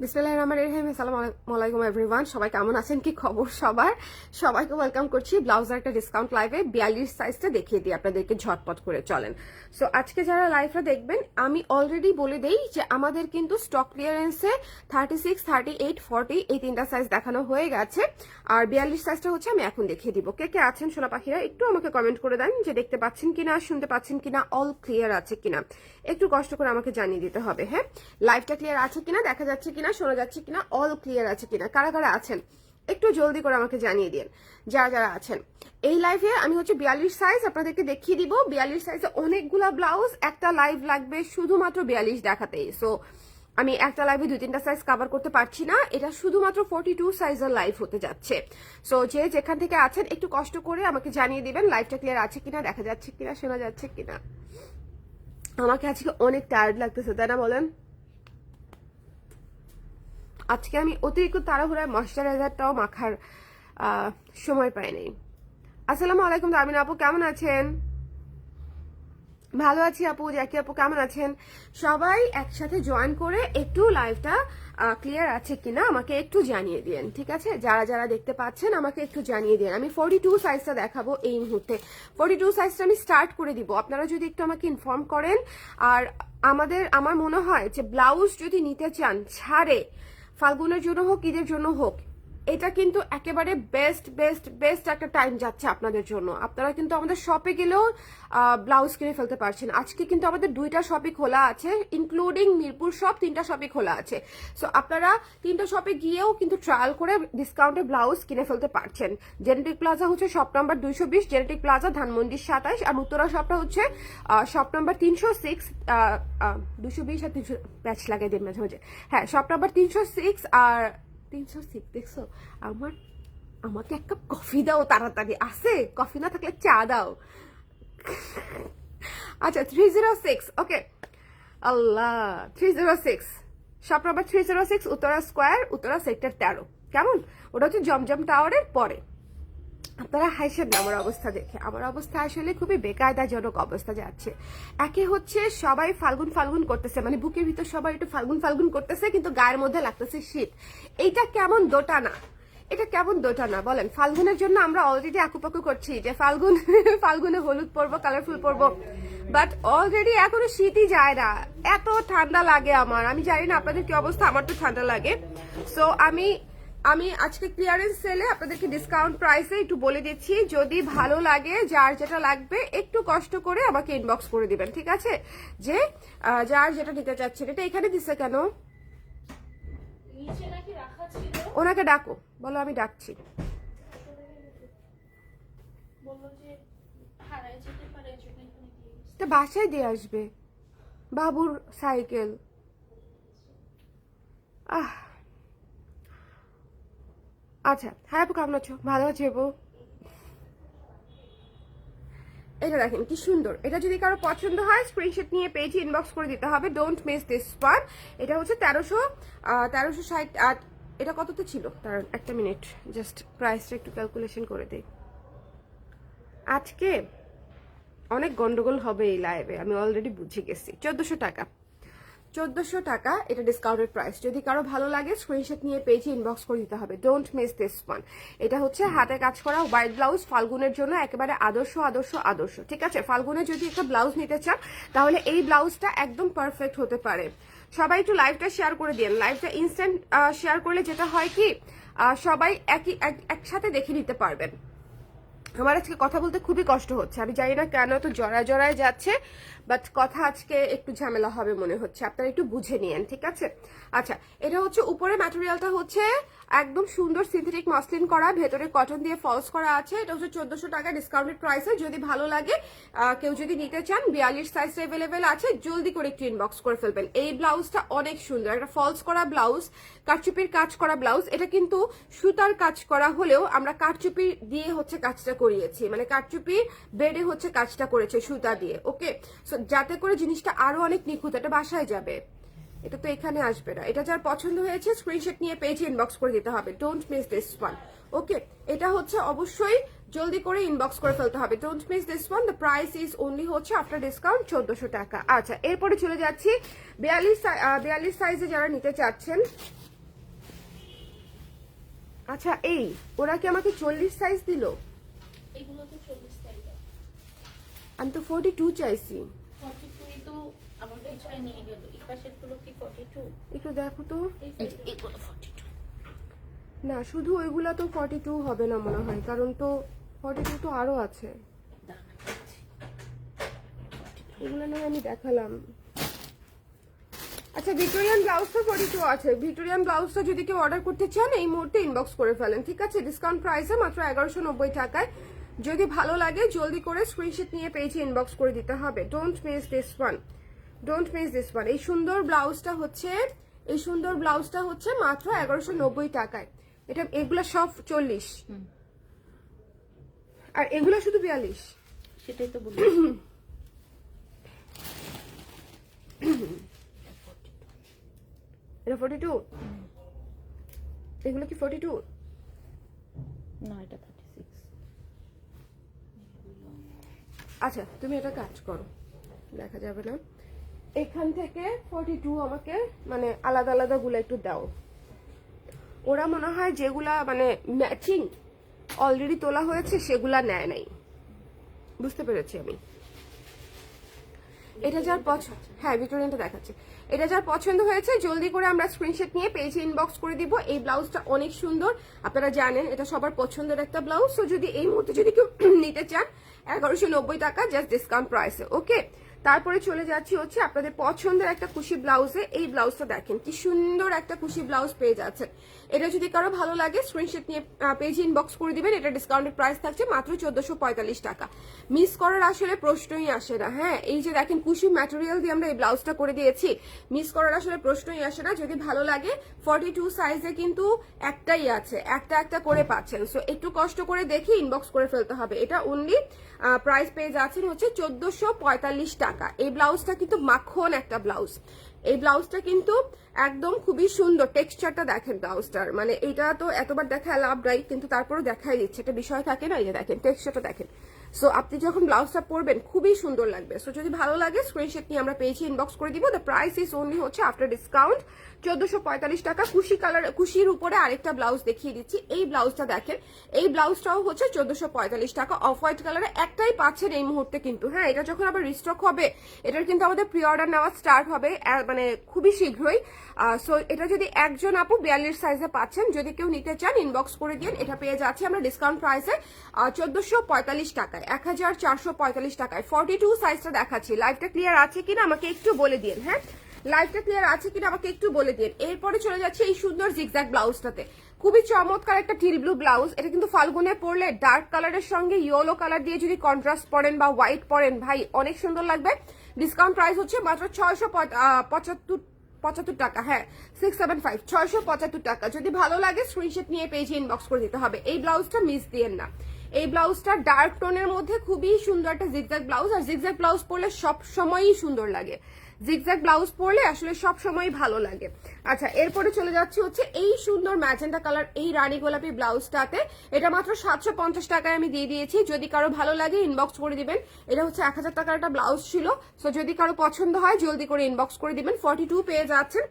বিসমিল্লাহির রহমানির রহিম। আসসালামু আলাইকুম এভরিওয়ান, সবাই কেমন আছেন, কি খবর সবার? সবাইকে ওয়েলকাম করছি ব্লাউজের একটা ডিসকাউন্ট লাইভে। 42 সাইজটা দেখিয়ে দিই আপনাদেরকে ঝটপট করে, চলেন। সো আজকে যারা লাইভটা দেখবেন, আমি অলরেডি বলে দেই যে আমাদের কিন্তু স্টক ক্লিয়ারেন্সে 36, 38, 40 এই তিনটা সাইজ দেখানো হয়ে গেছে। আর 42 সাইজটা হচ্ছে আমি এখন দেখিয়ে দিব। কে কে আছেন সোনা পাখিরা একটু আমাকে কমেন্ট করে দেন যে দেখতে পাচ্ছেন কিনা, শুনতে পাচ্ছেন কিনা, অল ক্লিয়ার আছে কিনা। একটু কষ্ট করে আমাকে জানিয়ে দিতে হবে। হ্যাঁ, লাইভটা ক্লিয়ার আছে কিনা, দেখা যাচ্ছে কিনা, শোনা যাচ্ছে কিনা, অল ক্লিয়ার আছে কিনা, কারা কারা আছেন একটু জলদি করে আমাকে জানিয়ে দিন যারা যারা আছেন। এই লাইভে আমি হচ্ছে 42 সাইজ আপনাদেরকে দেখিয়ে দিব। 42 সাইজে অনেকগুলা ব্লাউজ, একটা লাইভ লাগবে শুধুমাত্র 42 দেখাতেই। সো আমি একটা লাইভে 2-3টা সাইজ কভার করতে পারছি না, এটা শুধুমাত্র 42 সাইজের লাইভ হতে যাচ্ছে। সো যে যেখান থেকে আছেন একটু কষ্ট করে আমাকে জানিয়ে দিবেন লাইভটা ক্লিয়ার আছে কিনা, দেখা যাচ্ছে কিনা, শোনা যাচ্ছে কিনা। আমাকে আজকে অনেক টায়ার্ড লাগতেছে, তাই না বলেন? আজকে আমি অতিরিক্ত তাড়াহুড়ায় ময়শ্চারাইজারটাও মাখার সময় পাই নাই। আসসালামু আলাইকুম তামিন আপু, কেমন আছেন? ভালো আছি আপু। জ্যাকি আপু কেমন আছেন? সবাই একসাথে জয়েন করে একটু লাইভটা ক্লিয়ার আছে কিনা আমাকে একটু জানিয়ে দিন, ঠিক আছে? যারা যারা দেখতে পাচ্ছেন আমাকে একটু জানিয়ে দিন। আমি 42 সাইজটা দেখাবো এই মুহূর্তে। 42 সাইজটা আমি স্টার্ট করে দিব, আপনারা যদি একটু আমাকে ইনফর্ম করেন। আর আমার মনে হয় যে ব্লাউজ যদি নিতে চান ছাড়ে, ফাল্গুনের জন্য হোক, ঈদের জন্য হোক, এটা কিন্তু একেবারে বেস্ট বেস্ট বেস্ট একটা টাইম যাচ্ছে আপনাদের জন্য। আপনারা কিন্তু আমাদের শপে গেলেও ব্লাউজ কিনে ফেলতে পারছেন। আজকে কিন্তু আমাদের 2টা শপই খোলা আছে, ইনক্লুডিং মিরপুর শপ 3টা শপই খোলা আছে। সো আপনারা 3টা শপে গিয়েও কিন্তু ট্রায়াল করে ডিসকাউন্টে ব্লাউজ কিনে ফেলতে পারছেন। জেনেটিক প্লাজা হচ্ছে shop number 220, genetic plaza Dhanmondi 27, আর উত্তরা শপটা হচ্ছে শপ নাম্বার 306। 220 আর 300 প্যাচ লাগিয়ে দিন মাঝে মাঝে। হ্যাঁ, শপ নাম্বার 306 আর 306। দেখছো, আমাকে এক কাপ কফি দাও তাড়াতাড়ি। আছে কফি, না থাকলে চা দাও। আচ্ছা, 306। ওকে, আল্লাহ, 306 shop number 306, Uttara square, Uttara sector 13। কেমন? ওটা হচ্ছে জমজম টাওয়ারের পরে। আপনারা হাসেন না আমার অবস্থা দেখে। আমার অবস্থা আসলে খুবই বেকায়দাজনক অবস্থা যাচ্ছে। একে হচ্ছে সবাই ফাল্গুন ফাল্গুন করতেছে, মানে বুকের ভিতর সবাই একটু ফাল্গুন ফাল্গুন করতেছে, কিন্তু গায়ের মধ্যে লাগতেছে শীত। এইটা কেমন দোটানা, এটা কেমন দোটানা বলেন? ফাল্গুনের জন্য আমরা অলরেডি আকুপাকু করছি যে ফাল্গুনে হলুদ পরবো, কালারফুল পরবো, বাট অলরেডি এখনো শীতই যায় না। এত ঠান্ডা লাগে আমার। আমি জানি না আপনাদের কি অবস্থা, আমার তো ঠান্ডা লাগে। সো আমি আজকে ক্লিয়ারেন্স সেলে আপনাদেরকে ডিসকাউন্ট প্রাইসে একটু বলে দিচ্ছি। যদি ভালো লাগে, যার যেটা লাগবে একটু কষ্ট করে আমাকে ইনবক্স করে দিবেন, ঠিক আছে? যে যার যেটা নিতে চাচ্ছেন। এটা এখানে দিছে কেন? ওনাকে ডাকো, বলো আমি ডাকছি। বাসায় দিয়ে আসবে বাবুর সাইকেল। আচ্ছা, হ্যাঁ আপু কেমন আছো? ভালো আছি আপু। এটা দেখেন কি সুন্দর। এটা যদি কারো পছন্দ হয় স্ক্রিনশট নিয়ে পেজে ইনবক্স করে দিতে হবে। Don't miss this one. এটা হচ্ছে 1360। এটা কততে ছিল? তার একটা মিনিট, জাস্ট প্রাইসটা একটু ক্যালকুলেশন করে দেই। আজকে অনেক গন্ডগোল হবে এই লাইভে, আমি অলরেডি বুঝে গেছি। 1400 টাকা, 1400 টাকা এটা ডিসকাউন্টেড প্রাইস। যদি কারো ভালো লাগে স্ক্রিনশট নিয়ে পেজে ইনবক্স করে দিতে হবে। Don't miss this one. এটা হচ্ছে হাতে কাজ করা হোয়াইট ব্লাউজ, ফাল্গুনের জন্য একেবারে আদর্শ আদর্শ আদর্শ, ঠিক আছে? ফাল্গুনে যদি একটা ব্লাউজ নিতে চান তাহলে এই ব্লাউজটা একদম পারফেক্ট হতে পারে। সবাই একটু লাইভটা শেয়ার করে দিন। লাইভটা ইনস্ট্যান্ট শেয়ার করলে যেটা হয় কি, সবাই একসাথে দেখে নিতে পারবেন। আমার আজকে কথা বলতে খুবই কষ্ট হচ্ছে, আমি জানি না কেন তো জড়ায় জড়ায় যাচ্ছে, বাট কথা আজকে একটু ঝামেলা হবে মনে হচ্ছে, আপনারা একটু বুঝে নিয়েন, ঠিক আছে? আচ্ছা, এটা হচ্ছে উপরে ম্যাটেরিয়ালটা হচ্ছে একদম সুন্দর সিনথেটিক মসলিন করা, ভেতরে কটন দিয়ে ফলস করা আছে। এটা হচ্ছে 1400 টাকা ডিসকাউন্টেড প্রাইসে। যদি ভালো লাগে, কেউ যদি নিতে চান 42 সাইজ অ্যাভেলেবেল আছে, জলদি করে একটু ইনবক্স করে ফেলবেন। এই ব্লাউজটা অনেক সুন্দর, একটা ফলস করা ব্লাউজ, কারচুপির কাজ করা ব্লাউজ। এটা কিন্তু সুতার কাজ করা হলেও আমরা কারচুপি দিয়ে হচ্ছে কাজটা করিয়েছি, মানে কারচুপি বেডে হচ্ছে কাজটা করেছে সুতা দিয়ে। ওকে, সো যাতে করে জিনিসটা আরো অনেক নিখুঁত। এটা বাসায় যাবে, এটা তো এখানে আসবে না। এটা যার পছন্দ হয়েছে স্ক্রিনশট নিয়ে পেজে ইনবক্স করে দিতে হবে। Don't miss this one. Okay, এটা হচ্ছে অবশ্যই জলদি করে ইনবক্স করে ফেলতে হবে। Don't miss this one. The price is only হচ্ছে আফটার ডিসকাউন্ট 1400 টাকা। আচ্ছা, এরপরে চলে যাচ্ছি 42 সাইজে যারা নিতে চাচ্ছেন। আচ্ছা এই ওরা কি আমাকে 40 সাইজ দিল? এগুলো তো 40 সাইজ। আমি তো 42 চাইছি। 42 তো আমার পিছনে নিয়ে গেল। এই পাশের গুলো কি 42? একটু দেখো তো। এগুলো 42। না শুধু ওইগুলা তো 42 হবে না মনে হয়, কারণ তো 42 তো আরো আছে। এগুলো নয় আমি দেখালাম। আচ্ছা ভিক্টোরিয়ান ব্লাউজটা 42 আছে। ভিক্টোরিয়ান ব্লাউজটা যদি কেউ অর্ডার করতে চান এই মুহূর্তে ইনবক্স করে ফেলেন, ঠিক আছে? ডিসকাউন্ট প্রাইসে মাত্র 1190 টাকায়। যদি ভালো লাগে জলদি করে স্ক্রিনশট নিয়ে পেজে ইনবক্স করে দিতে হবে। Don't miss this one, don't miss this one. এই সুন্দর ব্লাউজটা হচ্ছে মাত্র 1190 টাকায়। এটা এগুলো সব 40 আর এগুলো শুধু 42। সেটাই তো বলি। এটা 42, এগুলো কি 42? না এটা 36। আচ্ছা তুমি এটা কাজ করো, দেখা যাবে না। এখান থেকে 42 আমাকে মানে আলাদা আলাদা গুলো একটু দাও। ওরা মনে হয় যেগুলা মানে ম্যাচিং অলরেডি তোলা হয়েছে সেগুলা নেয় নাই, বুঝতে পেরেছি আমি। এটা যার পছন্দ, হ্যাঁ ভিক্টোরিয়ানটা দেখাচ্ছে। এটা যার পছন্দ হয়েছে জলদি করে আমরা স্ক্রিনশট নিয়ে পেজে ইনবক্স করে দিব। এই ব্লাউজটা অনেক সুন্দর, আপনারা জানেন এটা সবার পছন্দের একটা ব্লাউজ। তো যদি এই মুহূর্তে যদি কেউ নিতে চান 1190 টাকা জাস্ট ডিসকাউন্ট প্রাইসে। ওকে, তারপরে চলে যাচ্ছি হচ্ছে আপনাদের পছন্দের একটা খুশি ব্লাউজে। এই ব্লাউজটা দেখেন কি সুন্দর একটা খুশি ব্লাউজ পেয়ে যাচ্ছেন। এটা যদি কারো ভালো লাগে স্ক্রিনশট নিয়ে পেজে ইনবক্স করে দিবেন। এটা ডিসকাউন্টেড প্রাইস থাকছে মাত্র 1445 টাকা। মিস করার আসলে প্রশ্নই আসে না। হ্যাঁ এই যে দেখেন কুশি ম্যাটেরিয়াল দিয়ে আমরা এই ব্লাউজটা করে দিয়েছি, মিস করার আসলে প্রশ্নই আসে না। যদি ভালো লাগে 42 সাইজে কিন্তু একটাই আছে, একটা করে পাচ্ছেন। সো একটু কষ্ট করে দেখে ইনবক্স করে ফেলতে হবে। এটা অনলি প্রাইস পেয়ে যাচ্ছেন হচ্ছে 1445 টাকা। এই ব্লাউজটা কিন্তু মাখন একটা ব্লাউজ। এই ব্লাউজটা কিন্তু একদম খুবই সুন্দর। টেক্সচারটা দেখেন ব্লাউজটার, মানে এটা তো এতবার দেখা লাভ নাই, কিন্তু তারপরেও দেখাই দিচ্ছে, একটা বিষয় থাকে না। এই যে দেখেন টেক্সচারটা দেখেন। সো আপনি যখন ব্লাউজটা পরবেন খুবই সুন্দর লাগবে। সো যদি ভালো লাগে স্ক্রিনশট নিয়ে আমরা পেজে ইনবক্স করে দিব। দ্য প্রাইস ইজ অনলি হচ্ছে আফটার ডিসকাউন্ট 1445 টাকা। কুশি কালার, কুশির উপরে আরেকটা ব্লাউজ দেখিয়ে দিচ্ছি। এই ব্লাউজটা দেখেন, এই ব্লাউজটাও হচ্ছে 1445 টাকা। অফ হোয়াইট কালারে একটাই পাচ্ছেন এই মুহূর্তে কিন্তু। হ্যাঁ এটা যখন আবার রিস্টক হবে এটার কিন্তু আমাদের প্রি অর্ডার নেওয়া স্টার্ট হবে মানে খুবই শীঘ্রই। সো এটা যদি একজন আপু 42 সাইজে পাচ্ছেন, যদি কেউ নিতে চান ইনবক্স করে দিন। এটা পেয়ে যাচ্ছি আমরা ডিসকাউন্ট প্রাইসে 1445 টাকায়, 1445 টাকায়। 42 সাইজটা দেখাচ্ছি। লাইভটা ক্লিয়ার আছে কিনা আমাকে একটু বলে দিন। হ্যাঁ লাইভটা ক্লিয়ার আছে কিনা আমাকে একটু বলে দিন। এরপরে চলে যাচ্ছে এই সুন্দর জিগজ্যাগ ব্লাউজটাতে। খুবই চমৎকার একটা টিল ব্লু ব্লাউজ। এটা কিন্তু ফাল্গুনে পরলে ডার্ক কালারের সঙ্গে ইয়েলো কালার দিয়ে যদি কন্ট্রাস্ট পরেন বা হোয়াইট পরেন ভাই অনেক সুন্দর লাগবে। ডিসকাউন্ট প্রাইস হচ্ছে মাত্র 675 টাকা। হ্যাঁ 675, 675 টাকা। যদি ভালো লাগে স্ক্রিনশট নিয়ে পেজে ইনবক্স করে দিতে হবে। এই ব্লাউজটা মিস দিয়েন না। এই ব্লাউজটা ডার্ক টোনের মধ্যে খুবই সুন্দর একটা জিগজ্যাগ ব্লাউজ। আর জিগজ্যাগ ব্লাউজ পরলে সব সময়ই সুন্দর লাগে। জিগজ্যাগ ব্লাউজ পরলে আসলে সব সময় ভালো লাগে। আচ্ছা এরপরে চলে যাচ্ছে হচ্ছে এই সুন্দর ম্যাজেন্টা কালার এই রানী গোলাপি ব্লাউজটাতে। এটা মাত্র 750 টাকায় আমি দিয়ে দিয়েছি। যদি কারো ভালো লাগে ইনবক্স করে দিবেন। এটা হচ্ছে 1000 টাকার একটা ব্লাউজ ছিল। সো যদি কারো পছন্দ হয় জলদি করে ইনবক্স করে দিবেন। 42 পেয়ে যাচ্ছেন।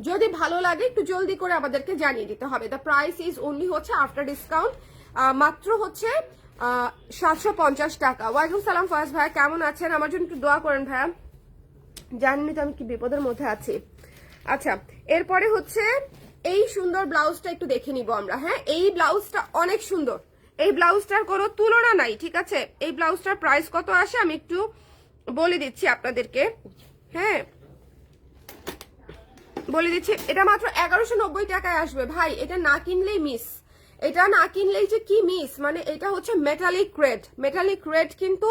যদি ভালো লাগে একটু জলদি করে আমাদেরকে জানিয়ে দিতে হবে। দ্য প্রাইস ইজ অনলি হচ্ছে আফটার ডিসকাউন্ট মাত্র হচ্ছে 750 টাকা। ওয়ালাইকুম সালাম ফায়াজ ভাইয়া, কেমন আছেন? আমার জন্য একটু দোয়া করেন ভাইয়া, জানেনই তো আমি কি বিপদের মধ্যে আছি। আচ্ছা এরপরে হচ্ছে এই সুন্দর ব্লাউজটা একটু দেখে নিব আমরা। হ্যাঁ এই ব্লাউজটা অনেক সুন্দর, এই ব্লাউজটার কোনো তুলনা নাই, ঠিক আছে? এই ব্লাউজটার প্রাইস কত আসে আমি একটু বলে দিচ্ছি আপনাদেরকে। হ্যাঁ বলে দিচ্ছি, এটা মাত্র 1190 টাকায় আসবে ভাই। এটা না কিনলেই মিস, এটা না কিনলেই যে কি মিস। মানে এটা হচ্ছে মেটালিক রেড, মেটালিক রেড কিন্তু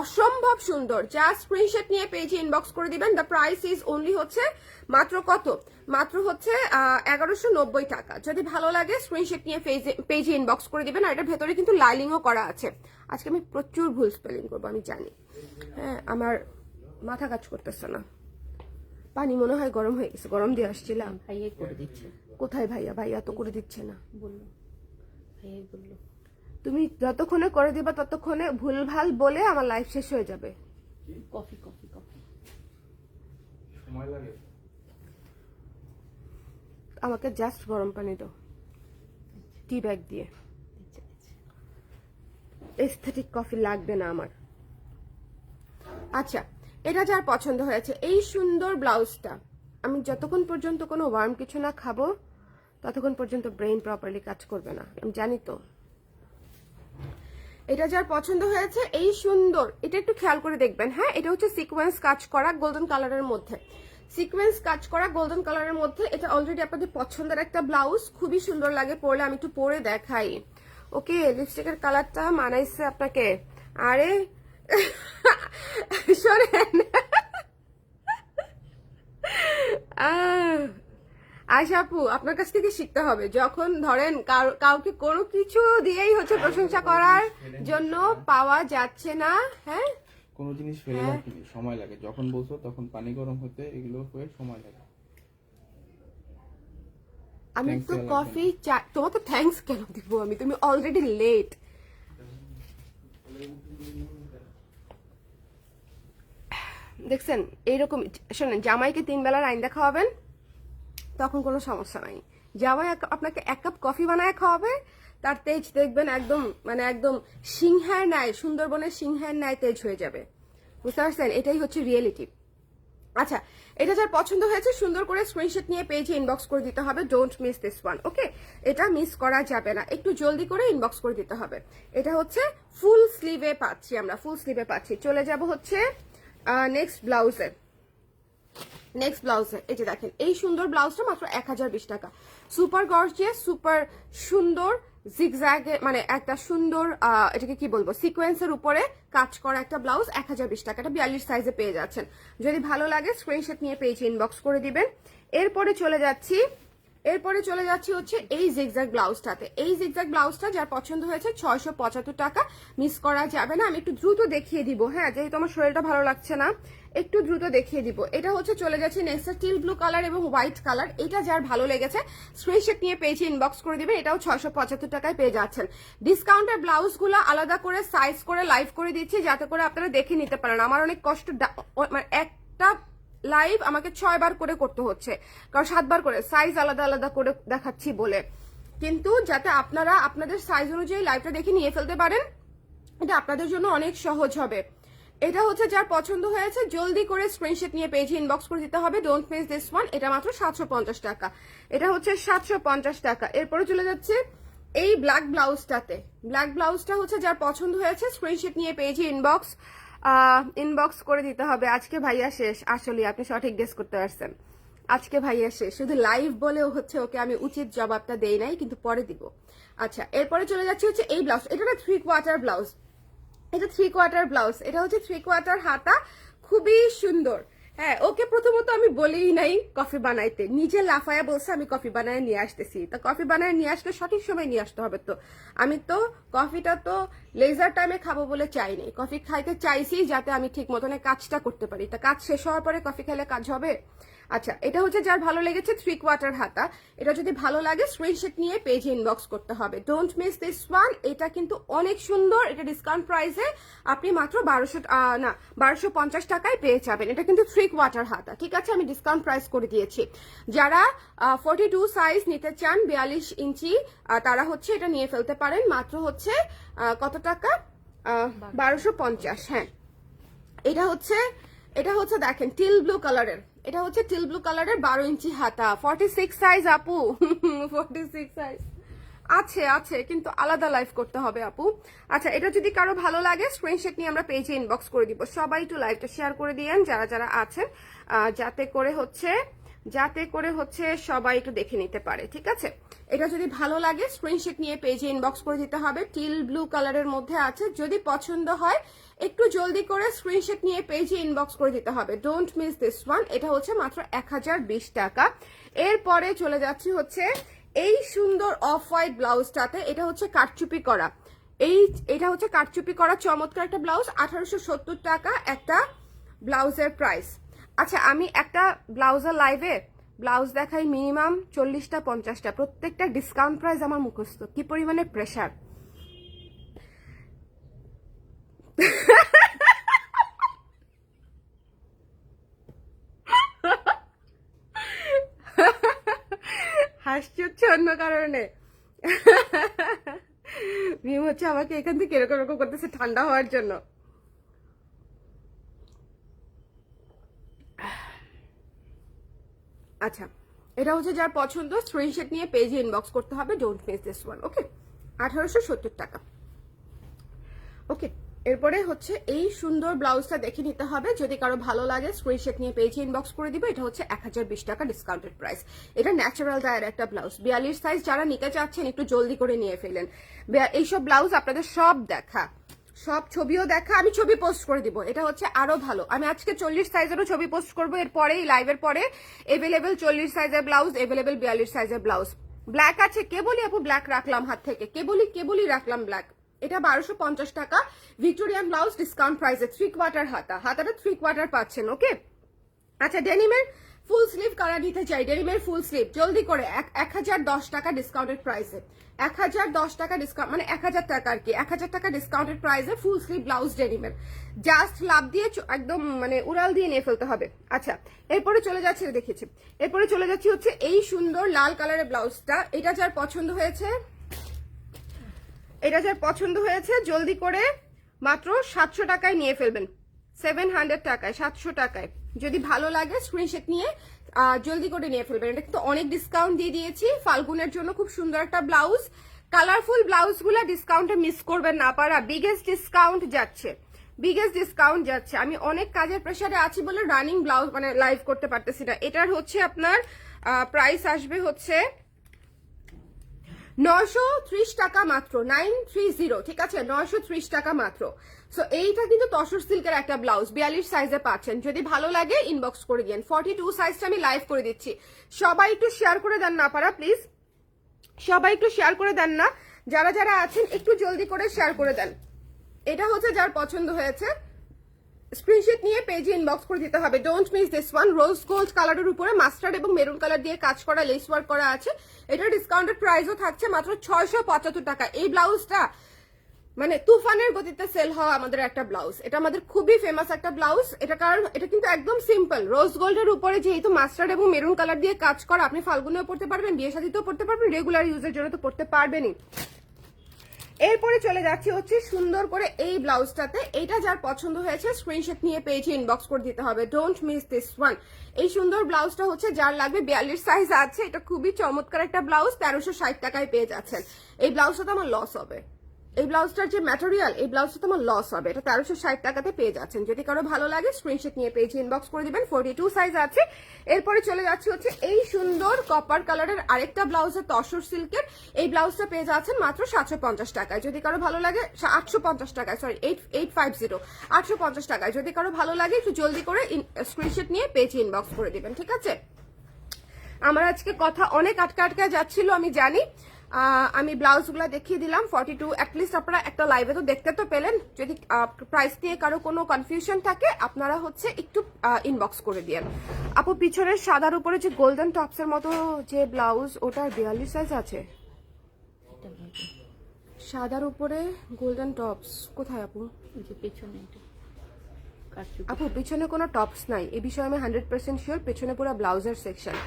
অসম্ভব সুন্দর। যা স্ক্রিনশট নিয়ে পেজে ইনবক্স করে দিবেন। দ্য প্রাইস ইজ অনলি হচ্ছে মাত্র কত, মাত্র হচ্ছে 1190 টাকা। যদি ভালো লাগে স্ক্রিনশট নিয়ে পেজে ইনবক্স করে দিবেন। আর এটার ভেতরে কিন্তু লাইলিংও করা আছে। আজকে আমি প্রচুর ভুল স্পেলিং করবো আমি জানি। হ্যাঁ আমার মাথা কাজ করতেছে না। পানি মনে হয় গরম হয়ে গেছে, গরম দিয়ে আসছিলাম। ভাইয়াই করে দিচ্ছে। কোথায় ভাইয়া? ভাইয়া তো করে দিচ্ছে না, বললো ভাইয়াই বললো। তুমি যতক্ষণে করে দিবা ততক্ষণে ভুলভাল বলে আমার লাইফ শেষ হয়ে যাবে। কফি কফি কফি সময় লাগে। আমাকে জাস্ট গরম পানি দাও। টি ব্যাগ দিয়ে। এস্থেটিক কফি লাগবে না আমার। আচ্ছা, এটা যার পছন্দ হয়েছে, এই সুন্দর ব্লাউজটা, আমি যতক্ষণ পর্যন্ত কোনো ওয়ার্ম কিছু না খাবো ততক্ষণ পর্যন্ত ব্রেইন প্রপারলি কাজ করবে না, আমি জানি তো। এটা যার পছন্দ হয়েছে, এই সুন্দর, এটা একটু খেয়াল করে দেখবেন। হ্যাঁ, এটা হচ্ছে সিকোয়েন্স কাজ করা গোল্ডেন কালারের মধ্যে, সিকোয়েন্স কাজ করা গোল্ডেন কালারের মধ্যে। এটা অলরেডি আপনাদের পছন্দের একটা ব্লাউজ, খুবই সুন্দর লাগে পরলে। আমি একটু পরে দেখাই। ওকে, লিপস্টিকের কালারটা মানাইছে আপনাকে? আরে শোনেন, আয়শা আপু, আপনার কাছ থেকে শিখতে হবে। যখন ধরেন কাউকে কোনো কিছু দিয়েই হচ্ছে প্রশংসা করার জন্য পাওয়া যাচ্ছে না, হ্যাঁ, কোনো জিনিস ফেলে রাখিনি, সময় লাগে। যখন বলছো তখন পানি গরম হতে এগুলো হয়ে সময় লাগে। আমি Thanks তো দেয়া লাগবে কফি চা, তোমাকে থ্যাঙ্কস কেন দিব আমি? তুমি অলরেডি লেট। দেখছেন, এইরকম শোনেন, জামাইকে 3 বেলার আইন খাওয়াবেন, তখন কোনো সমস্যা নাই। জামাই আপনাকে 1 কাপ কফি বানায় খাওয়াবে, তার তেজ দেখবেন একদম, মানে একদম সিংহের ন্যায়, সুন্দরবনের সিংহের ন্যায় তেজ হয়ে যাবে। বুঝতে পারছেন? এটাই হচ্ছে রিয়েলিটি। আচ্ছা, এটা যার পছন্দ হয়েছে সুন্দর করে স্ক্রিনশট নিয়ে পেজে ইনবক্স করে দিতে হবে। Don't miss this one. Okay, এটা মিস করা যাবে না, একটু জলদি করে ইনবক্স করে দিতে হবে। এটা হচ্ছে ফুল স্লিভে পাচ্ছি আমরা, ফুল স্লিভে পাচ্ছি। চলে যাব হচ্ছে নেক্সট ব্লাউজে। নেক্সট ব্লাউজে এই যে দেখেন, এই সুন্দর ব্লাউজটা মাত্র 1020 টাকা। সুপার গর্জিয়াস, সুপার সুন্দর, জিগজ্যাগে, মানে একটা সুন্দর এটাকে কি বলবো, সিকোয়েন্সের উপরে কাজ করা একটা ব্লাউজ। 1020 টাকা। এটা 42 সাইজে পেয়ে যাচ্ছেন। যদি ভালো লাগে স্ক্রিনশট নিয়ে পেজে ইনবক্স করে দিবেন। এরপরে চলে যাচ্ছি হচ্ছে এই জিগজ্যাগ ব্লাউজটাতে। এই জিগজ্যাগ ব্লাউজটা যার পছন্দ হয়েছে 675 টাকা, মিস করা যাবে না। আমি একটু দ্রুত দেখিয়ে দিব, হ্যাঁ, যেহেতু আমার শরীরটা ভালো লাগছে না, একটু দ্রুত দেখিয়ে দিব। এটা হচ্ছে চলে যাচ্ছে নেক্সট টিল ব্লু কালার এবং হোয়াইট কালার। এটা যার ভালো লেগেছে স্ক্রিনশট নিয়ে পেজে ইনবক্স করে দিবেন। এটাও 675 টাকায় পেয়ে যাচ্ছেন। ডিসকাউন্টের ব্লাউজগুলো আলাদা করে সাইজ করে লাইভ করে দিচ্ছি, যাতে করে আপনারা দেখে নিতে পারেন। আমার অনেক কষ্ট, মানে একটা লাইভ আমাকে 6 বার করে করতে হচ্ছে, কারণ 7 বার করে সাইজ আলাদা আলাদা করে দেখাচ্ছি বলে। কিন্তু যাতে আপনারা আপনাদের সাইজ অনুযায়ী লাইভটা দেখে নিয়ে ফেলতে পারেন, এটা আপনাদের জন্য অনেক সহজ হবে। এটা হচ্ছে যার পছন্দ হয়েছে জলদি করে স্ক্রিনশট নিয়ে পেজে ইনবক্স করে দিতে হবে। Don't miss this one. এটা মাত্র 750 টাকা। এটা হচ্ছে 750 টাকা। এরপরে চলে যাচ্ছে এই ব্ল্যাক ব্লাউজটাতে। ব্ল্যাক ব্লাউজটা হচ্ছে যার পছন্দ হয়েছে স্ক্রিনশট নিয়ে পেজে ইনবক্স করে দিতে হবে। আজকে ভাইয়া শেষ। আসলে আপনি সঠিক গেস করতে পারছেন, আজকে ভাইয়া শেষ। শুধু লাইভ বলেও হচ্ছে ওকে আমি উচিত জবাবটা দেই নাই, কিন্তু পরে দিব। আচ্ছা, এরপরে চলে যাচ্ছে হচ্ছে এই ব্লাউজ। এটা না 3/4 ব্লাউজ, এটা 3/4 ব্লাউজ। এটা হচ্ছে 3/4 হাতা, খুবই সুন্দর। হ্যাঁ, ওকে প্রথমত আমি বলেই নাই কফি বানাইতে, নিজে লাফায়া বলছে আমি কফি বানায় নিয়ে আসতেছি। তা কফি বানায় নিয়ে আসলে সঠিক সময় নিয়ে আসতে হবে। তো আমি তো কফিটা তো লেজার টাইমে খাবো বলে চাইনি, কফি খাইতে চাইছি যাতে আমি ঠিক মতনে কাজটা করতে পারি। তা কাজ শেষ হওয়ার পরে কফি খেলে কাজ হবে? আচ্ছা, এটা হচ্ছে যার ভালো লেগেছে 3/4 হাতা। এটা যদি ভালো লাগে স্ক্রিনশট নিয়ে পেজে ইনবক্স করতে হবে। Don't miss this one. এটা কিন্তু অনেক সুন্দর। এটা ডিসকাউন্ট প্রাইসে আপনি মাত্র 1250 টাকায় পেয়ে যাবেন। এটা কিন্তু 3/4 হাতা, ঠিক আছে? আমি ডিসকাউন্ট প্রাইস করে দিয়েছি। যারা 42 সাইজ নিতে চান, 42 ইঞ্চি, তারা হচ্ছে এটা নিয়ে ফেলতে পারেন। মাত্র হচ্ছে কত টাকা? 1250। হ্যাঁ, এটা হচ্ছে দেখেন টিল ব্লু কালারের। এটা হচ্ছে টিল ব্লু কালারের 12 ইঞ্চি হাতা, 46 সাইজ আপু। 46 সাইজ আছে, কিন্তু আলাদা লাইভ করতে হবে আপু। আচ্ছা, এটা যদি কারো ভালো লাগে স্ক্রিনশট নিয়ে আমরা পেজে ইনবক্স করে দিব। সবাই একটু লাইভটা শেয়ার করে দিয়েন যারা যারা আছেন, যাতে করে হচ্ছে সবাই একটু দেখে নিতে পারে, ঠিক আছে? এটা যদি ভালো লাগে স্ক্রিনশট নিয়ে পেজে ইনবক্স করে দিতে হবে। টিল ব্লু কালারের মধ্যে আছে, যদি পছন্দ হয় একটু জলদি করে স্ক্রিনশট নিয়ে পেজে ইনবক্স করে দিতে হবে। Don't miss this one. এটা হচ্ছে মাত্র 1020 টাকা। এরপরে চলে যাচ্ছি হচ্ছে এই সুন্দর অফ হোয়াইট ব্লাউজটাতে। এটা হচ্ছে কাটচুপি করা, এটা হচ্ছে কাটচুপি করা চমৎকার একটা ব্লাউজ। 1870 টাকা একটা ব্লাউজের প্রাইস। আচ্ছা, আমি একটা ব্লাউজের লাইভে ব্লাউজ দেখাই মিনিমাম 40টা 50টা, প্রত্যেকটা ডিসকাউন্ট প্রাইস আমার মুখস্থ। কি পরিমাণে প্রেশার! হাসছি হচ্ছে অন্য কারণে। মিম হচ্ছে আমাকে এখান থেকে এরকম এরকম করতেছে ঠান্ডা হওয়ার জন্য। আচ্ছা, এটা হচ্ছে যার পছন্দ স্ক্রিনশট নিয়ে পেজে ইনবক্স করতে হবে, ডোন্ট মিস দিস ওয়ান। ওকে, 1870 টাকা। ওকে, এরপরে হচ্ছে এই সুন্দর ব্লাউজটা দেখে নিতে হবে, যদি কারো ভালো লাগে স্ক্রিনশট নিয়ে পেজে ইনবক্স করে দিবে। এটা হচ্ছে 1020 টাকা ডিসকাউন্টেড প্রাইস। এটা ন্যাচারাল ডায়ের একটা ব্লাউজ, 42 সাইজ যারা নিতে চাচ্ছেন একটু জলদি করে নিয়ে ফেলেন। এইসব ব্লাউজ আপনাদের সব দেখা, সব ছবিও দেখা, আমি ছবি পোস্ট করে দিব। এটা হচ্ছে আরো ভালো, আমি আজকে 40 সাইজেরও ছবি পোস্ট করবো এরপরে, এই লাইভের পরে। এভেলেবেল 40 সাইজের ব্লাউজ, এভেলেবেল 42 সাইজের ব্লাউজ। ব্ল্যাক আছে, কে বলি আপু ব্ল্যাক রাখলাম হাত থেকে, কে বলি রাখলাম ব্ল্যাক। এটা 1250 টাকা ভিক্টোরিয়ান ব্লাউজ ডিসকাউন্ট প্রাইসে, 3/4 হাতা, হাতাটা 3/4 পাচ্ছেন। ওকে, আচ্ছা ডেনিমের ফুল স্লিভ কারা নিতে চাই, ডেনিমের ফুল স্লিভ জলদি করে 1010 টাকা ডিসকাউন্টেড প্রাইসে, 1010 টাকা ডিসকাউন্ট, মানে 1000 টাকা আর কি, 1000 টাকা ডিসকাউন্টেড প্রাইসে ফুল স্লিভ ব্লাউজ ডেনিমের। জাস্ট লাভ দিয়ে একদম মানে উড়াল দিয়ে নিয়ে ফেলতে হবে। আচ্ছা, এরপরে চলে যাচ্ছে, দেখেছি, এরপরে চলে যাচ্ছি হচ্ছে এই সুন্দর লাল কালারের ব্লাউজটা। এটা যার পছন্দ হয়েছে, জলদি করে মাত্র 700 টাকায় নিয়ে ফেলবেন, 700 টাকায়, 700 টাকায়। যদি ভালো লাগে স্ক্রিনশট নিয়ে জলদি করে নিয়ে ফেলবেন। এটা কিন্তু অনেক ডিসকাউন্ট দিয়ে দিয়েছি ফাল্গুনের জন্য, খুব সুন্দর একটা ব্লাউজ। কালারফুল ব্লাউজ গুলা ডিসকাউন্টে মিস করবেন না পারা, বিগেস্ট ডিসকাউন্ট যাচ্ছে। আমি অনেক কাজের প্রেসারে আছি বলে রানিং ব্লাউজ মানে লাইভ করতে পারতেছি না। এটার হচ্ছে আপনার প্রাইস আসবে হচ্ছে 930 টাকা মাত্র, 930, ঠিক আছে, 930 টাকা মাত্র। সো এইটা কিন্তু তসর সিল্কের একটা ব্লাউজ, 42 সাইজে পাচ্ছেন। যদি ভালো লাগে ইনবক্স করে দিন। 42 সাইজটা আমি লাইভ করে দিচ্ছি, সবাই একটু শেয়ার করে দেন না পারা প্লিজ, সবাই একটু শেয়ার করে দেন না, যারা যারা আছেন একটু জলদি করে শেয়ার করে দেন। এটা হচ্ছে যার পছন্দ হয়েছে স্ক্রিনশট নিয়ে পেজে ইনবক্স করে দিতে হবে, don't miss this one. Rose gold কালারের উপরে মাস্টার্ড এবং মেরুন কালার দিয়ে কাজ করা, লেস ওয়ার্ক করা আছে। এটা ডিসকাউন্টেড প্রাইসও থাকছে মাত্র 675 টাকা। এই ব্লাউজটা মানে তুফানের গতিতে সেল হওয়া আমাদের একটা ব্লাউজ, এটা আমাদের খুবই ফেমাস একটা ব্লাউজ। এটা কারণ এটা কিন্তু একদম সিম্পল, রোজ গোল্ডের উপরে যেহেতু মাস্টার্ড এবং মেরুন কালার দিয়ে কাজ করা, আপনি ফাল্গুনেও পড়তে পারবেন, বিয়ে শাদীতেও পড়তে পারবেন, রেগুলার ইউজের জন্য তো পড়তে পারবেনই। এরপরে চলে যাচ্ছি হচ্ছে সুন্দর করে এই ব্লাউজটাতে। এইটা যার পছন্দ হয়েছে স্ক্রিনশট নিয়ে পেজে ইনবক্স করে দিতে হবে, ডোন্ট মিস দিস ওয়ান। এই সুন্দর ব্লাউজটা হচ্ছে যার লাগবে, 42 সাইজ আছে। এটা খুবই চমৎকার একটা ব্লাউজ, 1360 টাকায় পেয়ে যাচ্ছেন। এই ব্লাউজটা তো আমার লস হবে, এই ব্লাউজটার যে ম্যাটেরিয়াল, এই ব্লাউজটা তো আমার লস হবে। এটা 1360 টাকাতে পেয়ে যাচ্ছেন। যদি কারো ভালো লাগে স্ক্রিনশট নিয়ে পেজে ইনবক্স করে দিবেন, 42 সাইজ আছে। এরপরে চলে যাচ্ছে হচ্ছে এই সুন্দর কপার কালারের আরেকটা ব্লাউজের তসর সিল্কের, এই ব্লাউজটা পেয়ে যাচ্ছেন মাত্র 750 টাকায়। যদি কারো ভালো লাগে 850 টাকায়, সরি 850, 850 টাকায়। যদি কারো ভালো লাগে একটু জলদি করে স্ক্রিনশট নিয়ে পেজে ইনবক্স করে দিবেন, ঠিক আছে। আমার আজকে কথা অনেক আটকা যাচ্ছিল আমি জানি। আমি ব্লাউজগুলো দেখিয়ে দিলাম 42, অ্যাটলিস্ট আপনারা একটা লাইভে তো দেখতে তো পেলেন। যদি প্রাইস নিয়ে কারো কোনো কনফিউশন থাকে আপনারা হচ্ছে একটু ইনবক্স করে দিয়েন। আপু পিছনের সাদার উপরে যে গোল্ডেন টপসের মতো যে ব্লাউজ, ওটার 42 সাইজ আছে? সাদার উপরে গোল্ডেন টপস কোথায় আপু? পেছনে আপু পিছনে কোনো টপস নাই, এই বিষয়ে আমি 100% শিওর। পেছনে পুরো ব্লাউজের সেকশন।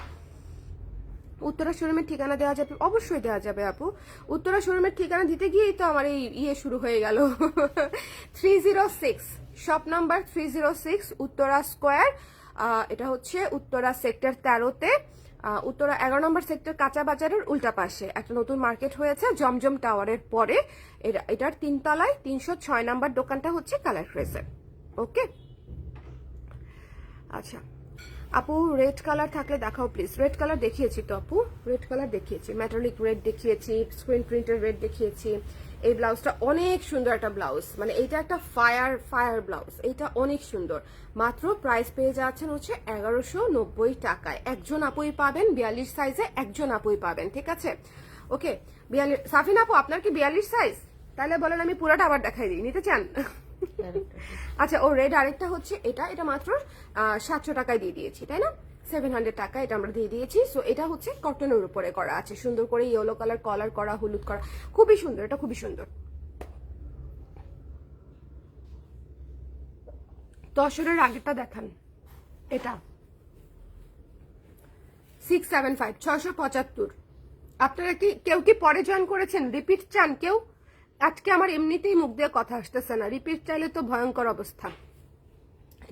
উত্তরা শোরুমের ঠিকানা দেওয়া যাবে? অবশ্যই দেওয়া যাবে আপু। উত্তরা শোরুমের ঠিকানা দিতে গিয়েই তো আমার এই শুরু হয়ে গেল। 306 শপ নাম্বার 306 উত্তরা স্কোয়ার। এটা হচ্ছে উত্তরা সেক্টর 13-তে, উত্তরা 11 নম্বর সেক্টর কাঁচা বাজারের উল্টা পাশে একটা নতুন মার্কেট হয়েছে জমজম টাওয়ারের পরে। এটার 3 তলায় 306 নাম্বার দোকানটা হচ্ছে কালার ক্রেসের। ওকে, আচ্ছা আপু রেড কালার থাকলে দেখাও প্লিজ। রেড কালার দেখিয়েছি তো আপু, রেড কালার দেখিয়েছি, মেটালিক রেড দেখিয়েছি, স্ক্রিন প্রিন্টের রেড দেখিয়েছি। এই ব্লাউজটা অনেক সুন্দর একটা ব্লাউজ, মানে এইটা একটা ফায়ার ব্লাউজ, এইটা অনেক সুন্দর। মাত্র প্রাইস পেয়ে যাচ্ছেন হচ্ছে 1190 টাকায়। একজন আপুই পাবেন, 42 সাইজে একজন আপুই পাবেন, ঠিক আছে। ওকে, 42 সাফিন আপু আপনার কি 42 সাইজ? তাহলে বলেন আমি পুরোটা আবার দেখাই দিই, নিতে চান? আচ্ছা, ও রেড আরেকটা হচ্ছে এটা মাত্র 700 টাকায় দিয়ে দিয়েছি, তাই না? 700 টাকা এটা আমরা দিয়ে দিয়েছি। সো এটা হচ্ছে কটনের উপরে করা আছে, সুন্দর করে ইয়েলো কালার কলার করা, হলুদ করা, খুবই সুন্দর, এটা খুবই সুন্দর। তসরের আগেরটা দেখান, এটা 675, 675, আপনারা কি কেউ কি পরে জয়েন করেছেন? রিপিট চান কেউ? আজকে আমার এমনিতেই মুখ দিয়ে কথা আসতেছে না, রিপিট চাইলে তো ভয়ঙ্কর অবস্থা।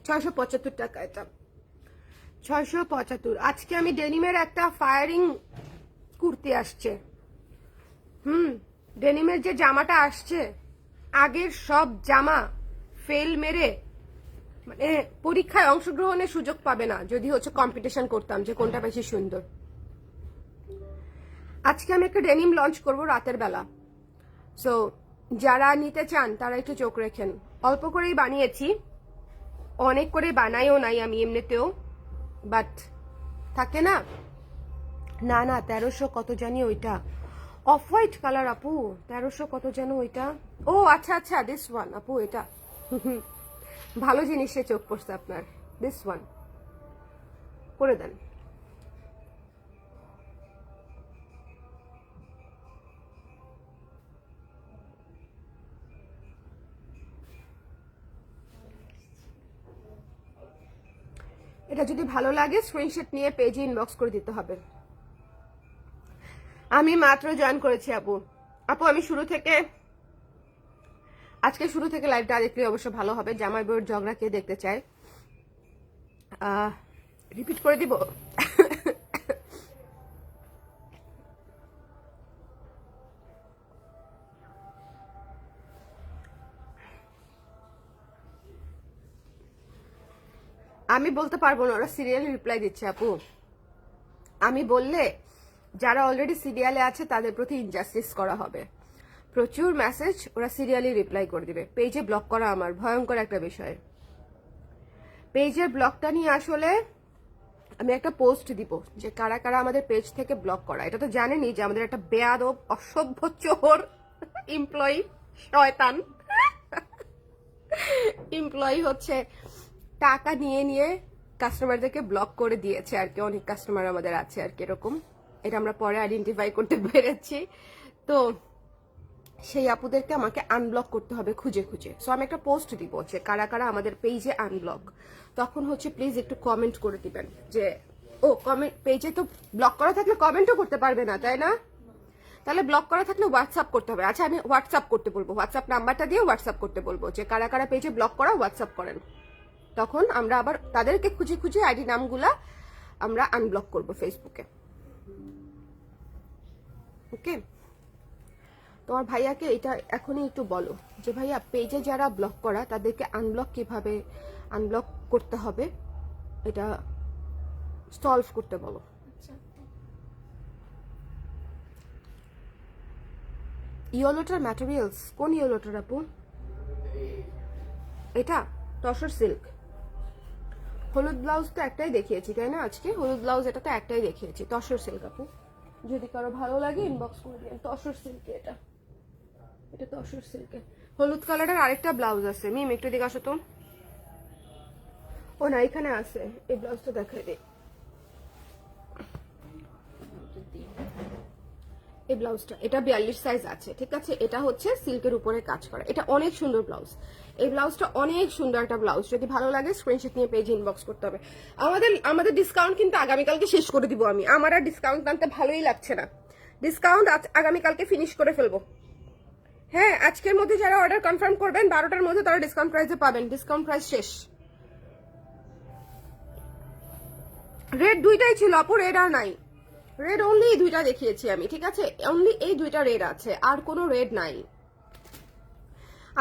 675 টাকা এটা, 675। আজকে আমি ডেনিমের একটা ফায়ারিং কুর্তি আসছে, ডেনিমের যে জামাটা আসছে, আগের সব জামা ফেল মেরে, মানে পরীক্ষায় অংশগ্রহণের সুযোগ পাবে না যদি হচ্ছে কম্পিটিশন করতাম যে কোনটা বেশি সুন্দর। আজকে আমি একটা ডেনিম লঞ্চ করব রাতের বেলা, সো যারা নিতে চান তারা একটু চোখ রেখেন। অল্প করেই বানিয়েছি, অনেক করে বানাইও নাই আমি এমনিতেও, বাট থাকে না, না 1300 কত জানি ওইটা, অফ হোয়াইট কালার আপু, 1300 কত যেন ওইটা। ও আচ্ছা আচ্ছা, দিস ওয়ান আপু, এটা ভালো জিনিসে চোখ পড়ছে আপনার, দিস ওয়ান করে দেন। এটা যদি ভালো লাগে স্ক্রিনশট নিয়ে পেজে ইনবক্স করে দিতে হবে। আমি মাত্র জয়েন করেছি আপু। আপু আমি আজকে শুরু থেকে লাইভটা দেখলে অবশ্য ভালো হবে। জামাই বউয়ের ঝগড়া কে দেখতে চায়? রিপিট করে দিব। আমি বলতে পারবো না, ওরা সিরিয়ালি রিপ্লাই দিচ্ছে আপু। আমি বললে যারা অলরেডি সিরিয়ালে আছে তাদের প্রতি ইনজাস্টিস করা হবে। প্রচুর মেসেজ, ওরা সিরিয়ালি রিপ্লাই করে দিবে। পেজে ব্লক করা আমার ভয়ঙ্কর একটা বিষয়। পেজের ব্লকটা নিয়ে আসলে আমি একটা পোস্ট দিব যে কারা কারা আমাদের পেজ থেকে ব্লক করা। এটা তো জানেনই যে আমাদের একটা বেয়াদব অসভ্য চোর এমপ্লয়ি, শয়তান এমপ্লয়ি হচ্ছে টাকা নিয়ে নিয়ে কাস্টমারদেরকে ব্লক করে দিয়েছে আর কি। অনেক কাস্টমার আমাদের আছে আর কি এরকম, এটা আমরা পরে আইডেন্টিফাই করতে পেরেছি। তো সেই আপুদেরকে আমাকে আনব্লক করতে হবে খুঁজে খুঁজে। সো আমি একটা পোস্ট দিব যে কারা কারা আমাদের পেজে আনব্লক। তখন হচ্ছে প্লিজ একটু কমেন্ট করে দিবেন যে ও কমেন্ট, পেজে তো ব্লক করা থাকলে কমেন্টও করতে পারবে না তাই না? তাহলে ব্লক করা থাকলে হোয়াটসঅ্যাপ করতে হবে। আচ্ছা আমি হোয়াটসঅ্যাপ করতে বলবো, হোয়াটসঅ্যাপ নাম্বারটা দিয়ে হোয়াটসঅ্যাপ করতে বলবো যে কারা কারা পেজে ব্লক করা হোয়াটসঅ্যাপ করেন। তখন আমরা আবার তাদেরকে খুঁজে খুঁজে আইডি নামগুলা আমরা আনব্লক করব ফেসবুকে। ওকে, তোমার ভাইয়াকে এটা এখনই একটু বলো যে ভাইয়া পেজে যারা ব্লক করা তাদেরকে আনব্লক কিভাবে আনব্লক করতে হবে এটা সলভ করতে বলো। ইয়েলোটার ম্যাটেরিয়ালস কোন ইয়েলোটার আপু? এটা তসর সিল্ক। হলুদ ব্লাউজ তো একটাই দেখিয়েছি তাই না আজকে? হলুদ ব্লাউজ এটা তো একটাই দেখিয়েছি, তসর সিল্ক আপু। যদি কারো ভালো লাগে ইনবক্স করে দিন। তসর সিল্কে এটা, এটা তসর সিল্কে। হলুদ কালারের আরেকটা ব্লাউজ আছে। মিম একটু দিকে আসো তো। ও না এখানে আছে, এই ব্লাউজটা দেখাই দিই। এই ব্লাউজটা, এটা 42 সাইজ আছে, ঠিক আছে? এটা হচ্ছে সিল্কের উপরে কাজ করা, এটা অনেক সুন্দর ব্লাউজ। এই ব্লাউজটা অনেক সুন্দর একটা ব্লাউজ। যদি ভালো লাগে স্ক্রিনশট নিয়ে পেজে ইনবক্স করতে হবে। আমাদের ডিসকাউন্ট কিন্তু আগামীকালকে শেষ করে দিব আমি। আমার আর ডিসকাউন্ট আনতে ভালোই লাগছে না। ডিসকাউন্ট আগামীকালকে ফিনিশ করে ফেলবো। হ্যাঁ, আজকের মধ্যে যারা অর্ডার কনফার্ম করবেন 12টার মধ্যে তারা ডিসকাউন্ট প্রাইসে পাবেন। ডিসকাউন্ট প্রাইস শেষ। রেড দুইটাই ছিল আপু, রেড আর নাই। রেড অনলি এই দুইটা দেখিয়েছি আমি, ঠিক আছে? অনলি এই দুইটা রেড আছে, আর কোনো রেড নাই।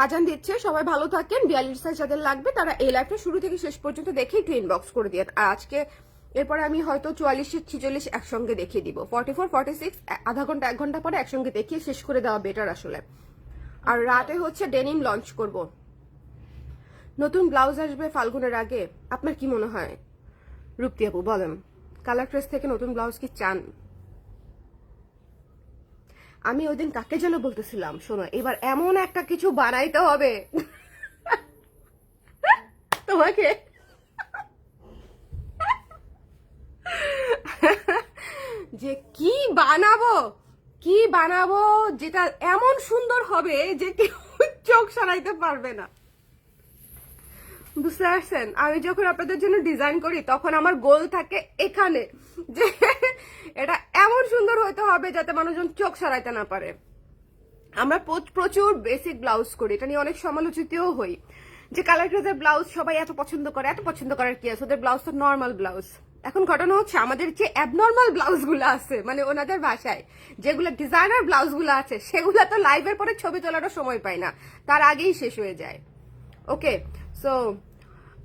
আজান দিচ্ছে, সবাই ভালো থাকেন। 42 সাইজ যাদের লাগবে তারা এই লাইভটা শুরু থেকে শেষ পর্যন্ত দেখে একটু ইনবক্স করে দিয়ে। আর আজকে এরপরে আমি হয়তো 44 46 একসঙ্গে দেখিয়ে দিব। 44 46 আধা ঘন্টা 1 ঘন্টা পরে একসঙ্গে দেখিয়ে শেষ করে দেওয়া বেটার আসলে। আর রাতে হচ্ছে ডেনিম লঞ্চ করব। নতুন ব্লাউজ আসবে ফাল্গুনের আগে। আপনার কি মনে হয় রূপতি আপু বলেন? কালার ড্রেস থেকে নতুন ব্লাউজ কি চান? আমি ওই দিন কাকে যেন বলতেছিলাম, শোনো এবার এমন একটা কিছু বানাইতে হবে তোমাকে, যে কি বানাবো যেটা এমন সুন্দর হবে যে কেউ চোখ সরাইতে পারবে না। বুঝতে পারছেন? আমি যখন আপনাদের জন্য ডিজাইন করি তখন আমার গোল থাকে এখানে, যে এটা এমন সুন্দর হইতে হবে যাতে মানুষজন চোখ সরাইতে না পারে। আমরা প্রচুর বেসিক ব্লাউজ করি, এটা নিয়ে অনেক সমালোচিতও হই যে কালার গ্রেজের ব্লাউজ সবাই এত পছন্দ করে। এত পছন্দ করার কি আছে, ওদের ব্লাউজ তো নর্মাল ব্লাউজ। এখন ঘটনা হচ্ছে আমাদের যে অ্যাবনর্মাল ব্লাউজ গুলো আছে, মানে ওনাদের ভাষায় যেগুলো ডিজাইনার ব্লাউজ গুলো আছে, সেগুলো তো লাইভের পরে ছবি তোলারও সময় পায় না, তার আগেই শেষ হয়ে যায়। ওকে, সো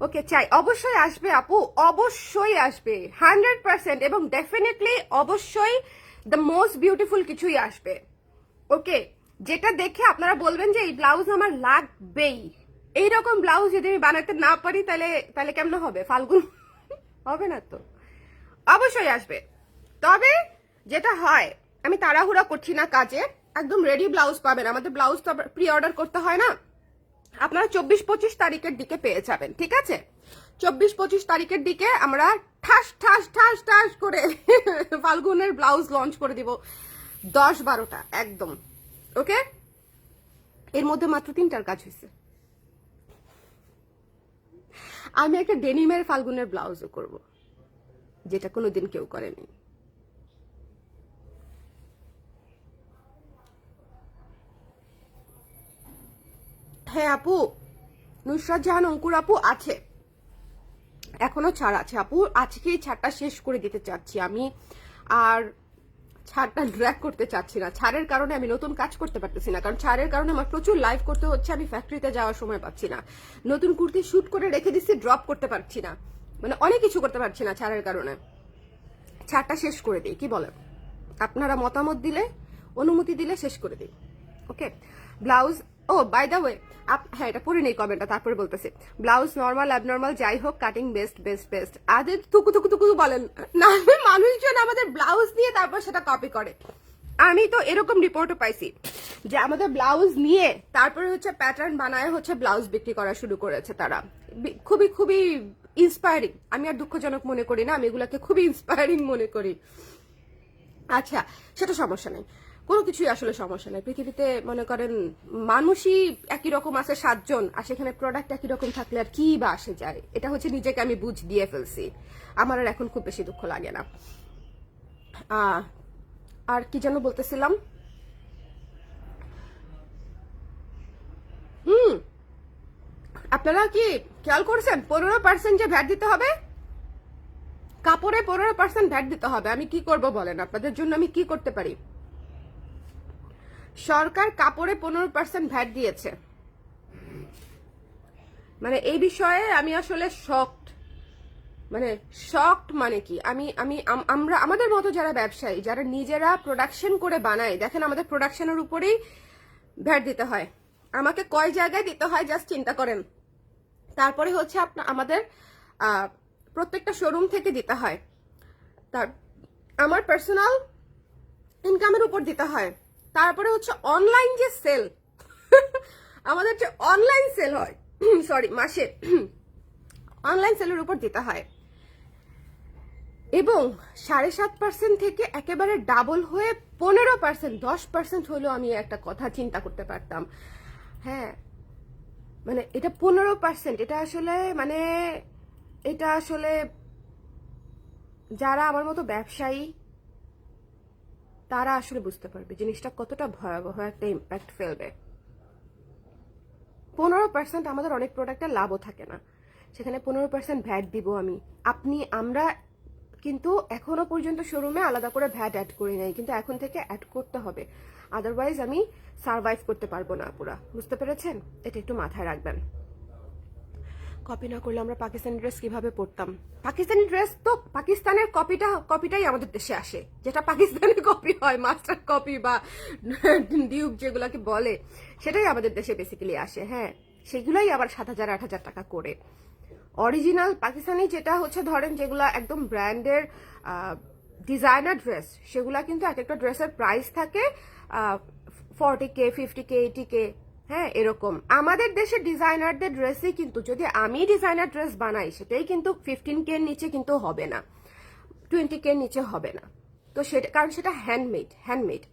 ওকে, চাই অবশ্যই আসবে আপু, অবশ্যই আসবে 100%, এবং ডেফিনেটলি অবশ্যই দ্য মোস্ট বিউটিফুল কিছুই আসবে। ওকে, যেটা দেখে আপনারা বলবেন যে এই ব্লাউজ আমার লাগবেই। এইরকম ব্লাউজ যদি আমি বানাতে না পারি তাহলে কেমন হবে? ফাল্গুন হবে না তো। অবশ্যই আসবে। তবে যেটা হয়, আমি তাড়াহুড়া করছি না কাজে, একদম রেডি ব্লাউজ পাবেন। আমাদের ব্লাউজ তো প্রি অর্ডার করতে হয় না, আপনারা 24-25 তারিখের দিকে পেয়ে যাবেন, ঠিক আছে? 24-25 তারিখের দিকে আমরা ঠাস ঠাস ঠাস ঠাস করে ফাল্গুনের ব্লাউজ লঞ্চ করে দিব, 10-12টা একদম। ওকে, এর মধ্যে মাত্র 3টার কাজ হয়েছে। আমি একটা ডেনিমের ফাল্গুনের ব্লাউজও করব, যেটা কোনোদিন কেউ করেনি। হ্যাঁ আপু, নুসরাত জাহান অঙ্কুর আপু আছে, এখনো ছাড় আছে আপু। আজকেই ছাড়টা শেষ করে দিতে চাচ্ছি আমি, আর ছাড়টা ড্র্যাগ করতে চাচ্ছি না। ছাড়ের কারণে আমি নতুন কাজ করতে পারতেছি না, কারণ ছাড়ের কারণে আমার প্রচুর লাইভ করতে হচ্ছে, আমি ফ্যাক্টরিতে যাওয়ার সময় পাচ্ছি না। নতুন কুর্তি শুট করে রেখে দিচ্ছি, ড্রপ করতে পারছি না, মানে অনেক কিছু করতে পারছি না ছাড়ের কারণে। ছাড়টা শেষ করে দিই, কি বলেন? আপনারা মতামত দিলে, অনুমতি দিলে শেষ করে দিই। Okay, blouse, oh by the way, হ্যাঁ এটা পড়ে নেই কমেন্টটা, তারপরে বলতেছি। ব্লাউজ নর্মাল অ্যাবনর্মাল যাই হোক, কাটিং বেস্ট বেস্ট বেস্ট। আদের তুকু তুকু তুকু বলেন না, মানুষজন আমাদের ব্লাউজ নিয়ে তারপর সেটা কপি করে। আমি তো এরকম রিপোর্টও পাইছি যে আমাদের ব্লাউজ নিয়ে তারপরে হচ্ছে প্যাটার্ন বানায় হচ্ছে ব্লাউজ বিক্রি করা শুরু করেছে তারা। খুবই খুবই ইন্সপায়ারিং। আমি আর দুঃখজনক মনে করি না, আমি এগুলাকে খুবই ইন্সপায়ারিং মনে করি। আচ্ছা, সেটা সমস্যা নেই, কোনো কিছুই আসলে সমস্যা নেই। পৃথিবীতে মনে করেন মানুষই একই রকম আছে 7 জন, আর সেখানে প্রোডাক্ট একই রকম থাকলে আর কি বা আসে যায়। এটা হচ্ছে নিজেকে আমি বুঝ দিয়ে ফেলছি, আমার আর এখন খুব বেশি দুঃখ লাগে না। আর কি যেন বলতেছিলাম, আপনারা কি খেয়াল করছেন 15% যে ভ্যাট দিতে হবে? কাপড়ে 15% ভ্যাট দিতে হবে। আমি কি করব বলেন? আপনাদের জন্য আমি কি করতে পারি? সরকার কাপড়ে 15% ভ্যাট দিয়েছে, মানে এই বিষয়ে আমি আসলে শকড। মানে শকড মানে কি, আমরা আমাদের মতো যারা ব্যবসায়ী, যারা নিজেরা প্রোডাকশন করে বানাই, দেখেন আমাদের প্রোডাকশনের উপরেই ভ্যাট দিতে হয়। আমাকে কয় জায়গায় দিতে হয় জাস্ট চিন্তা করেন। তারপরে হচ্ছে আমাদের প্রত্যেকটা শোরুম থেকে দিতে হয়, তার আমার পার্সোনাল ইনকামের উপর দিতে হয়। তারপরে হচ্ছে অনলাইন যে সেল, আমাদের যে অনলাইন সেল হয়, সরি মাসে অনলাইন সেলের উপর দিতে হয়, এবং 7.5% থেকে একেবারে ডাবল হয়ে 15%, 10% হলেও আমি একটা কথা চিন্তা করতে পারতাম। হ্যাঁ, মানে এটা 15%, এটা আসলে মানে এটা আসলে যারা আমার মতো ব্যবসায়ী তারা আসলে বুঝতে পারবে জিনিসটা কতটা ভয়াবহ একটা ইম্প্যাক্ট ফেলবে। 15% আমাদের অনেক প্রোডাক্টের লাভও থাকে না, সেখানে 15% ভ্যাট দিব আমরা কিন্তু এখনো পর্যন্ত শোরুমে আলাদা করে ভ্যাট অ্যাড করি নাই, কিন্তু এখন থেকে অ্যাড করতে হবে, আদারওয়াইজ আমি সারভাইভ করতে পারবো না পুরা। বুঝতে পেরেছেন? এটা একটু মাথায় রাখবেন। কপি না করলে আমরা পাকিস্তানি ড্রেস কিভাবে পরতাম? পাকিস্তানি ড্রেস তো পাকিস্তানের কপিটাই আমাদের দেশে আসে, যেটা পাকিস্তানি কপি হয়, মাস্টার কপি বা ডিউক যেগুলাকে বলে, সেটাই আমাদের দেশে বেসিক্যালি আসে। হ্যাঁ, সেগুলাই আবার 7,000-8,000 টাকা করে। অরিজিনাল পাকিস্তানি যেটা হচ্ছে ধরেন যেগুলা একদম ব্র্যান্ডের ডিজাইনার ড্রেস, সেগুলা কিন্তু এক একটা ড্রেসের প্রাইস থাকে 40K, 50K, 80K। হ্যাঁ, এরকম আমাদের দেশের ডিজাইনারদের ড্রেসই কিন্তু, যদি আমি ডিজাইনার ড্রেস বানাই, সেটাই কিন্তু 15K এর নিচে কিন্তু হবে না, 20K এর নিচে হবে না। তো সেটা কারণ সেটা হ্যান্ডমেড।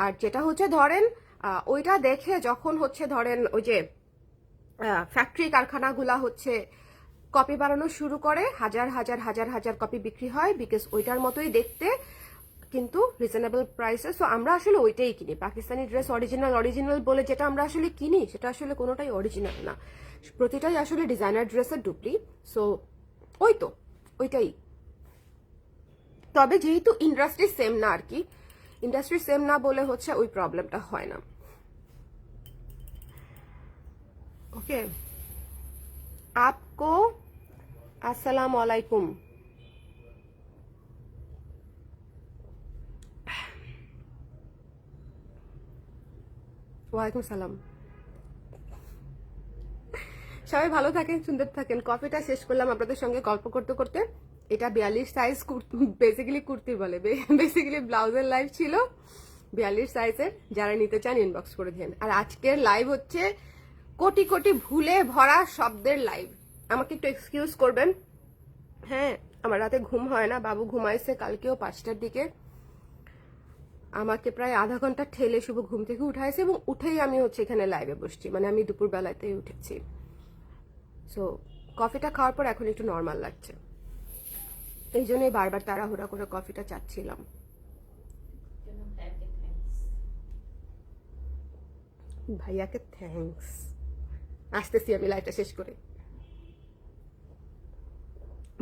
আর যেটা হচ্ছে ধরেন ওইটা দেখে যখন হচ্ছে ধরেন ওই যে ফ্যাক্টরি কারখানাগুলা হচ্ছে কপি বানানো শুরু করে, হাজার হাজার হাজার হাজার কপি বিক্রি হয়, বিকজ ওইটার মতোই দেখতে, কিন্তু রিজনেবল প্রাইসে। সো আমরা আসলে ওইটাই কিনি। পাকিস্তানি ড্রেস অরিজিনাল বলে যেটা আমরা আসলে কিনি সেটা আসলে কোনোটাই অরিজিনাল না, প্রতিটাই আসলে ডিজাইনার ড্রেসের ডুপ্লি। সো ওইটাই। তবে যেহেতু ইন্ডাস্ট্রি সেম না আর কি, ইন্ডাস্ট্রি সেম না বলে হচ্ছে ওই প্রবলেমটা হয় না। ওকে, আপকো আসসালামু আলাইকুম। ওয়ালাইকুম সালাম। সবাই ভালো থাকেন, সুন্দর থাকেন। কফিটা শেষ করলাম আপনাদের সঙ্গে গল্প করতে করতে। এটা 42 সাইজ, বেসিক্যালি কুর্তি বলে, বেসিক্যালি ব্লাউজের লাইভ ছিল 42 সাইজের। যারা নিতে চান ইনবক্স করে দিন। আর আজকের লাইভ হচ্ছে কোটি কোটি ভুলে ভরা শব্দের লাইভ। আমাকে একটু এক্সকিউজ করবেন। হ্যাঁ, আমার রাতে ঘুম হয় না, বাবু ঘুমাইছে কালকেও 5টার দিকে। আমাকে প্রায় আধা ঘন্টা ঠেলে শুভ ঘুম থেকে উঠাইছে এবং উঠেই আমি হচ্ছে এখানে লাইভে বসছি, মানে আমি দুপুর বেলাতেই উঠেছি। সো কফিটা খাওয়ার পর এখন একটু নর্মাল লাগছে, এই জন্যই বারবার তাড়াহুড়া করে কফিটা চাচ্ছিলাম। ভাইয়াকে থ্যাঙ্কস। আসতেছি আমি লাইভটা শেষ করে।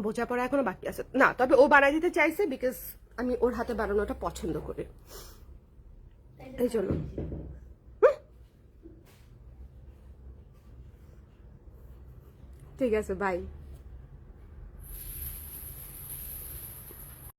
বোঝাপড়া এখনো বাকি আছে না, তবে ও বানাই দিতে চাইছে বিকজ আমি ওর হাতে বানানোটা পছন্দ করি, এই জন্য। ঠিক আছে, বাই।